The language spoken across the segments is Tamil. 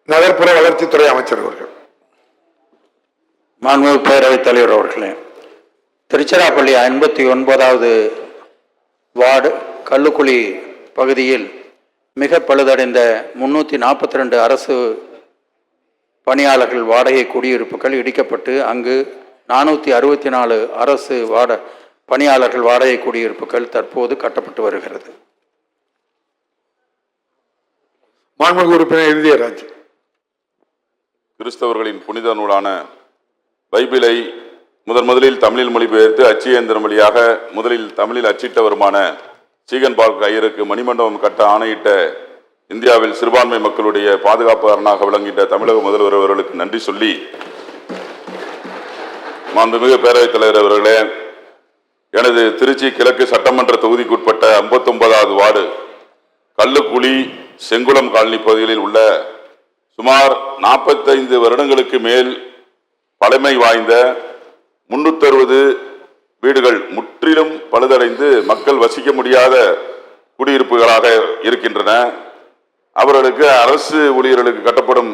நகர்ப்புற வளர்ச்சித்துறை அமைச்சர் அவர்கள். மாண்புமிகு பேரவைத் தலைவர் அவர்களே, திருச்சிராப்பள்ளி 59வது வார்டு கல்லுக்குழி பகுதியில் மிக பழுதடைந்த 342 அரசு பணியாளர்கள் வாடகை குடியிருப்புகள் இடிக்கப்பட்டு அங்கு 464 அரசு பணியாளர்கள் வாடகை குடியிருப்புகள் தற்போது கட்டப்பட்டு வருகிறது. மாண்புமிகு உறுப்பினர் இறுதியராஜ். கிறிஸ்தவர்களின் புனித நூலான பைபிளை முதலில் தமிழில் மொழிபெயர்த்து அச்சு இயந்திரம் வழியாக முதலில் தமிழில் அச்சிட்டவருமான சீகன் பார்க் ஐயருக்கு மணிமண்டபம் கட்ட ஆணையிட்ட இந்தியாவில் சிறுபான்மை மக்களுடைய பாதுகாப்பாளராக விளங்கிட்ட தமிழக முதல்வர் அவர்களுக்கு நன்றி சொல்லி, மாண்புமிகு பேரவைத் தலைவர் அவர்களே, எனது திருச்சி கிழக்கு சட்டமன்ற தொகுதிக்குட்பட்ட 59வது வார்டு கல்லுக்குழி செங்குளம் காலனி பகுதிகளில் உள்ள சுமார் 45 வருடங்களுக்கு மேல் பழமை வாய்ந்த 360 வீடுகள் முற்றிலும் பழுதடைந்து மக்கள் வசிக்க முடியாத குடியிருப்புகளாக இருக்கின்றன. அவர்களுக்கு அரசு ஊழியர்களுக்கு கட்டப்படும்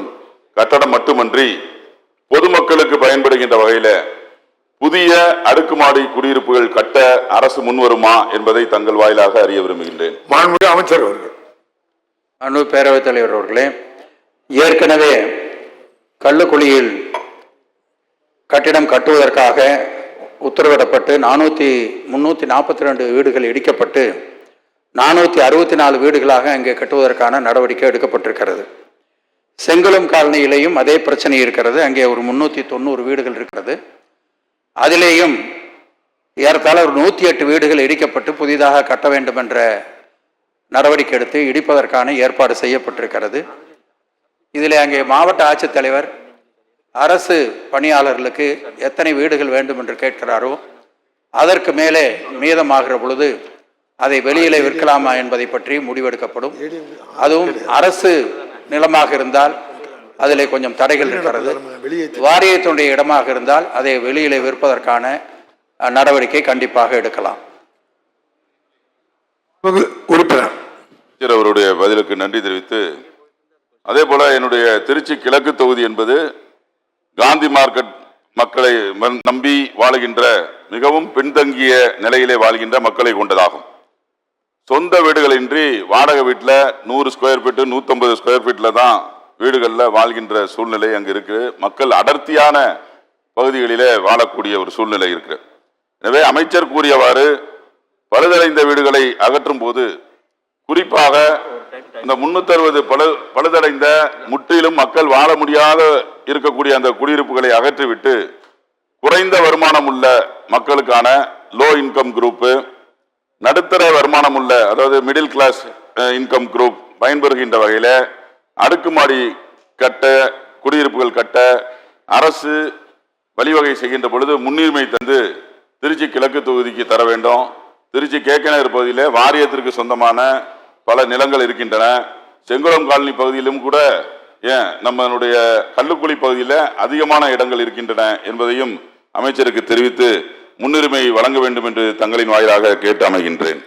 கட்டடம் மட்டுமன்றி பொதுமக்களுக்கு பயன்படுகின்ற வகையில் புதிய அடுக்குமாடி குடியிருப்புகள் கட்ட அரசு முன்வருமா என்பதை தங்கள் வாயிலாக அறிய விரும்புகின்றேன். மாண்புமிகு அமைச்சர் அவர்கள். மாண்புமிகு பேரவைத் தலைவர் அவர்களே, ஏற்கனவே கல்லுக்குழியில் கட்டிடம் கட்டுவதற்காக உத்தரவிடப்பட்டு 342 வீடுகள் இடிக்கப்பட்டு 464 வீடுகளாக அங்கே கட்டுவதற்கான நடவடிக்கை எடுக்கப்பட்டிருக்கிறது. செங்குளம் காலனியிலேயும் அதே பிரச்சனை இருக்கிறது. அங்கே ஒரு 390 வீடுகள் இருக்கிறது. அதிலேயும் ஏறத்தாழ ஒரு 108 வீடுகள் இடிக்கப்பட்டு புதிதாக கட்ட வேண்டும் என்ற நடவடிக்கை எடுத்து இடிப்பதற்கான ஏற்பாடு செய்யப்பட்டிருக்கிறது. இதில் அங்கே மாவட்ட ஆட்சித்தலைவர் அரசு பணியாளர்களுக்கு எத்தனை வீடுகள் வேண்டும் என்று கேட்கிறாரோ அதற்கு மேலே மீதமாகிற பொழுது அதை வெளியிலே விற்கலாமா என்பதை பற்றி முடிவெடுக்கப்படும். அதுவும் அரசு நிலமாக இருந்தால் அதில் கொஞ்சம் தடைகள் இருக்கிறது. வாரியத்தினுடைய இடமாக இருந்தால் அதை வெளியிலே விற்பதற்கான நடவடிக்கை கண்டிப்பாக எடுக்கலாம். உறுப்பினர் அவருடைய பதிலுக்கு நன்றி தெரிவித்து, அதே போல என்னுடைய திருச்சி கிழக்கு தொகுதி என்பது காந்தி மார்க்கெட் மக்களை நம்பி வாழுகின்ற மிகவும் பின்தங்கிய நிலையிலே வாழ்கின்ற மக்களை கொண்டதாகும். சொந்த வீடுகளின்றி வாடகை வீட்டில் 100 ஸ்கொயர் ஃபீட்டு 150 ஸ்கொயர் ஃபீட்டில் தான் வீடுகளில் வாழ்கின்ற சூழ்நிலை அங்கு இருக்கு. மக்கள் அடர்த்தியான பகுதிகளிலே வாழக்கூடிய ஒரு சூழ்நிலை இருக்கு. எனவே அமைச்சர் கூறியவாறு பழுதடைந்த வீடுகளை அகற்றும் போது குறிப்பாக இந்த 360 பழுதடைந்த முற்றிலும் மக்கள் வாழ முடியாத இருக்கக்கூடிய அந்த குடியிருப்புகளை அகற்றிவிட்டு குறைந்த வருமானம் உள்ள மக்களுக்கான லோ இன்கம் குரூப், நடுத்தர வருமானம் உள்ள அதாவது மிடில் கிளாஸ் இன்கம் குரூப் பயன்பெறுகின்ற வகையில் அடுக்குமாடி கட்ட குடியிருப்புகள் கட்ட அரசு வழிவகை செய்கின்ற பொழுது முன்னுரிமை தந்து திருச்சி கிழக்கு தொகுதிக்கு தர வேண்டும். திருச்சி கேக்கநகர் பகுதியில் வாரியத்திற்கு சொந்தமான பல நிலங்கள் இருக்கின்றன. செங்குளம் காலனி பகுதியிலும் கூட நம்மளுடைய கல்லுக்குழி பகுதியில் அதிகமான இடங்கள் இருக்கின்றன என்பதையும் அமைச்சருக்கு தெரிவித்து முன்னுரிமை வழங்க வேண்டும் என்று தங்களின் வாயிலாக கேட்டு அமைகின்றேன்.